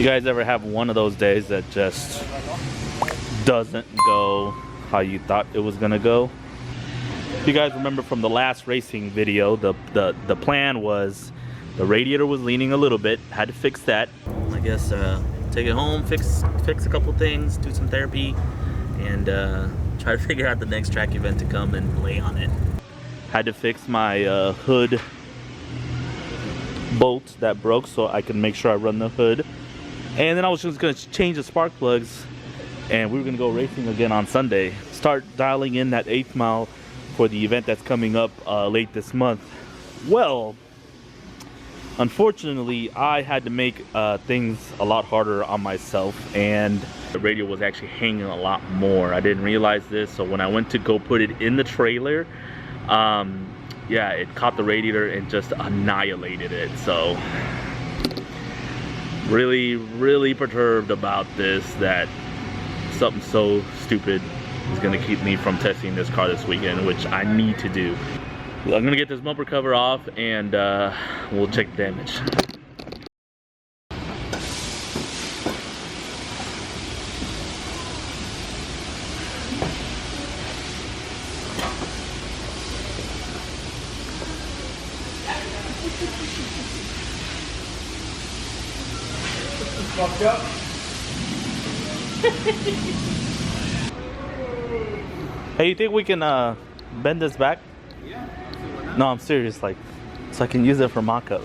You guys ever have one of those days that just doesn't go how you thought it was gonna go? If you guys remember from the last racing video, the plan was the radiator was leaning a little bit, had to fix that. I guess take it home, fix a couple things, do some therapy, and try to figure out the next track event to come and lay on it. Had to fix my hood bolt that broke so I can make sure I run the hood. And then I was just gonna change the spark plugs, and we were gonna go racing again on Sunday. Start dialing in that 8th mile for the event that's coming up late this month. Well, unfortunately, I had to make things a lot harder on myself, and the radio was actually hanging a lot more. I didn't realize this, so when I went to go put it in the trailer, yeah, it caught the radiator and just annihilated it. So really perturbed about this, that something so stupid is gonna keep me from testing this car this weekend, which I need to do. I'm gonna get this bumper cover off and we'll check the damage. Fucked up. Hey, you think we can bend this back? Yeah. No, I'm serious, like, so I can use it for mock-up.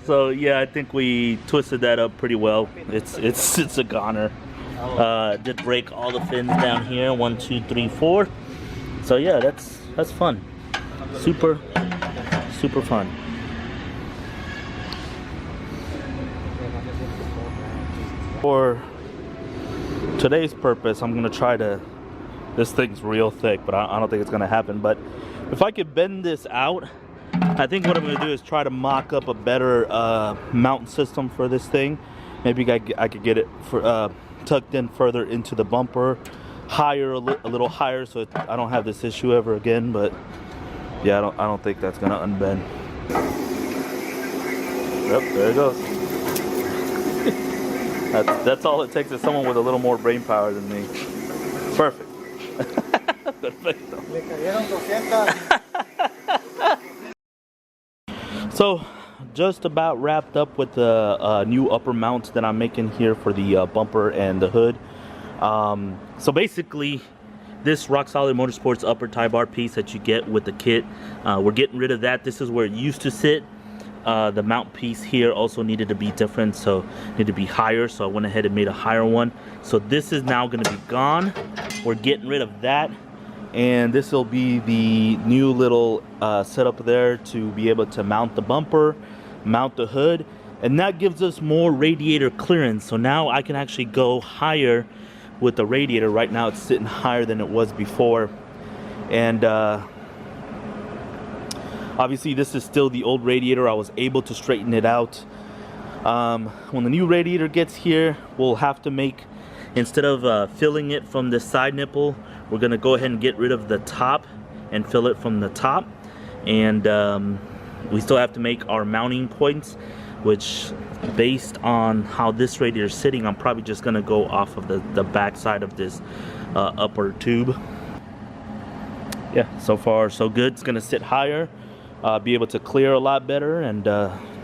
So yeah, I think we twisted that up pretty well. It's a goner. Did break all the fins down here, 1, 2, 3, 4. So yeah, that's fun. Super fun. For today's purpose, I'm gonna try to, this thing's real thick, but I don't think it's gonna happen, but if I could bend this out, I think what I'm gonna do is try to mock up a better mount system for this thing. Maybe I could get it for, tucked in further into the bumper, higher, a little higher, so I don't have this issue ever again. But yeah, I don't think that's gonna unbend. Yep, there it goes. That's all it takes, is someone with a little more brain power than me. Perfect. Perfecto. So, just about wrapped up with the new upper mounts that I'm making here for the bumper and the hood. So basically, this Rock Solid Motorsports upper tie bar piece that you get with the kit, we're getting rid of that. This is where it used to sit. The mount piece here also needed to be different, so needed to be higher, so I went ahead and made a higher one. So this is now going to be gone. We're getting rid of that, and this will be the new little setup there to be able to mount the bumper, mount the hood, and that gives us more radiator clearance. So now I can actually go higher with the radiator. Right now it's sitting higher than it was before, and obviously this is still the old radiator. I was able to straighten it out. When the new radiator gets here, we'll have to make, instead of filling it from the side nipple, we're gonna go ahead and get rid of the top and fill it from the top. And we still have to make our mounting points, which based on how this radiator is sitting, I'm probably just gonna go off of the back side of this upper tube. Yeah, so far so good. It's gonna sit higher, be able to clear a lot better, and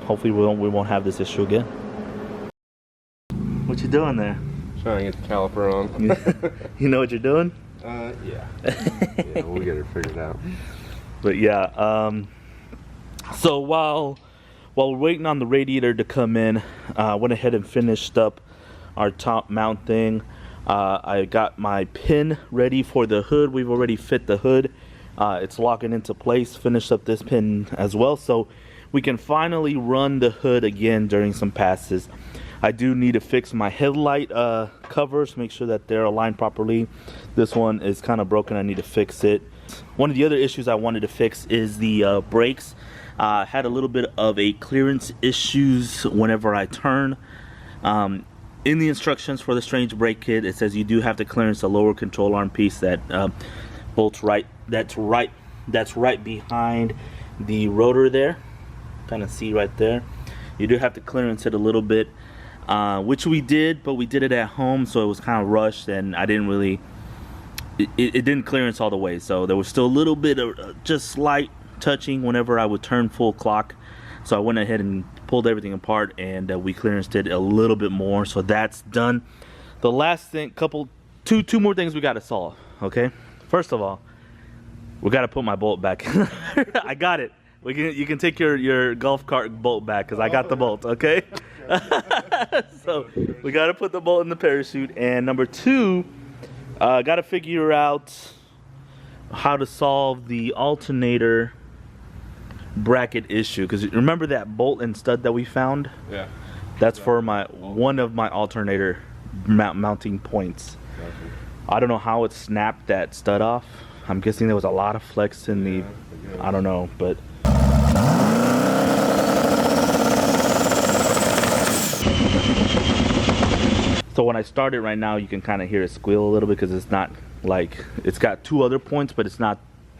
hopefully we won't have this issue again. What you doing there? Trying to get the caliper on. You know what you're doing? Yeah. Yeah, we'll get it figured out. But yeah, so while we're waiting on the radiator to come in, I went ahead and finished up our top mount thing. I got my pin ready for the hood. We've already fit the hood. It's locking into place. Finished up this pin as well, so we can finally run the hood again during some passes. I do need to fix my headlight covers, make sure that they're aligned properly. This one is kind of broken. I need to fix it. One of the other issues I wanted to fix is the brakes. Had a little bit of a clearance issues whenever I turn. In the instructions for the Strange brake kit, it says you do have to clearance the lower control arm piece that bolts right. That's right behind the rotor there. Kind of see right there. You do have to clearance it a little bit, which we did, but we did it at home, so it was kind of rushed, and I didn't really, it didn't clearance all the way, so there was still a little bit of just slight touching whenever I would turn full clock. So I went ahead and pulled everything apart, and we clearanced it a little bit more, so that's done. The last thing, two more things we got to solve. Okay, first of all, we got to put my bolt back. I got it. You can take your golf cart bolt back, because I got the bolt. Okay. So we got to put the bolt in the parachute, and number two, got to figure out how to solve the alternator bracket issue, because remember that bolt and stud that we found? Yeah. That's for one of my alternator mounting points. Gotcha. I don't know how it snapped that stud off. I'm guessing there was a lot of flex in the, I don't know, but. So when I start it right now, you can kind of hear it squeal a little bit, because it's not like, it's got 2 other points, but it's not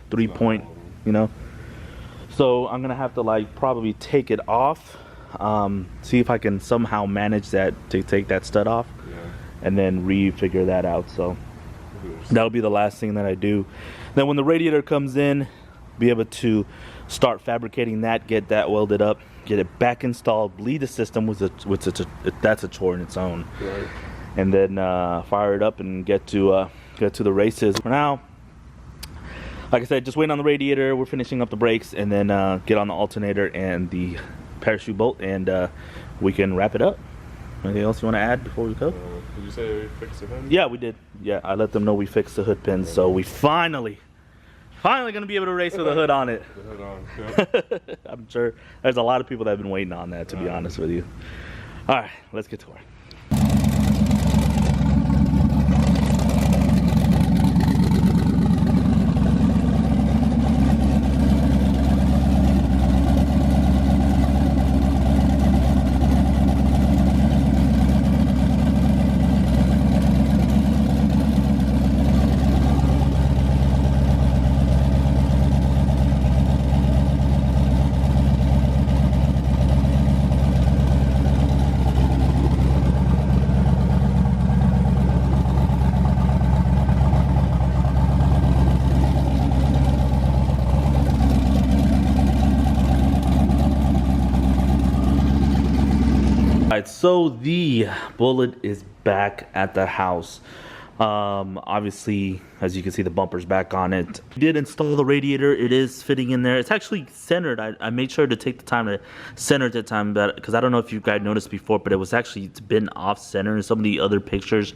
3-point, you know. So I'm gonna have to like probably take it off, see if I can somehow manage that to take that stud off, and then refigure that out. So that'll be the last thing that I do. Then when the radiator comes in, be able to start fabricating that, get that welded up, get it back installed, bleed the system, that's a chore in its own. Right. And then fire it up and get to the races. For now, like I said, just waiting on the radiator. We're finishing up the brakes, and then get on the alternator and the parachute bolt, and we can wrap it up. Anything else you want to add before we go? Did you say we fixed the hood? Yeah, we did. Yeah, I let them know we fixed the hood pins, so we finally gonna be able to race with the hood on it. The hood on. Yep. I'm sure there's a lot of people that have been waiting on that, to be honest with you. All right, let's get to work. Alright, so the Bullet is back at the house. Obviously, as you can see, the bumper's back on it. We did install the radiator. It is fitting in there. It's actually centered. I made sure to take the time to center it at the time, because I don't know if you guys noticed before, but it's been off center. In some of the other pictures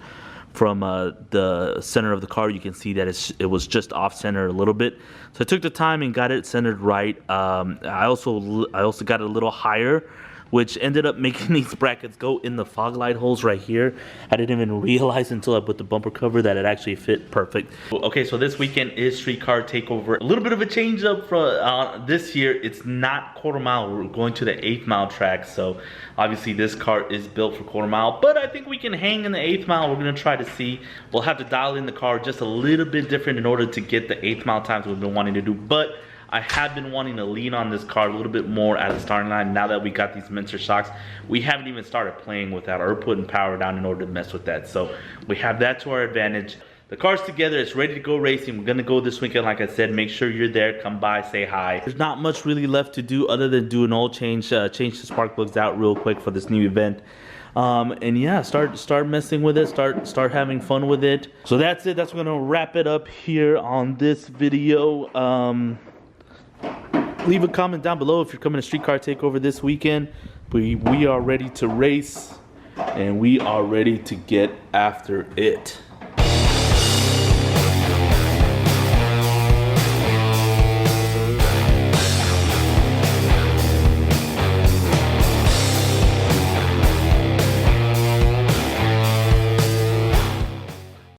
from the center of the car, you can see that it was just off center a little bit. So I took the time and got it centered right. I also got it a little higher, which ended up making these brackets go in the fog light holes right here. I didn't even realize until I put the bumper cover that it actually fit perfect. Okay, so this weekend is Street Car Takeover. A little bit of a change up for this year. It's not quarter mile. We're going to the 8th mile track. So obviously this car is built for quarter mile, but I think we can hang in the 8th mile. We're gonna try to see. We'll have to dial in the car just a little bit different in order to get the 8th mile times we've been wanting to do. But I have been wanting to lean on this car a little bit more at the starting line now that we got these Mincer shocks. We haven't even started playing with that or putting power down in order to mess with that. So we have that to our advantage. The car's together, it's ready to go racing. We're gonna go this weekend, like I said. Make sure you're there, come by, say hi. There's not much really left to do other than do an oil change, change the spark plugs out real quick for this new event. And yeah, start messing with it, start having fun with it. So that's it. That's gonna wrap it up here on this video. Leave a comment down below if you're coming to Street Car Takeover this weekend. We are ready to race, and we are ready to get after it.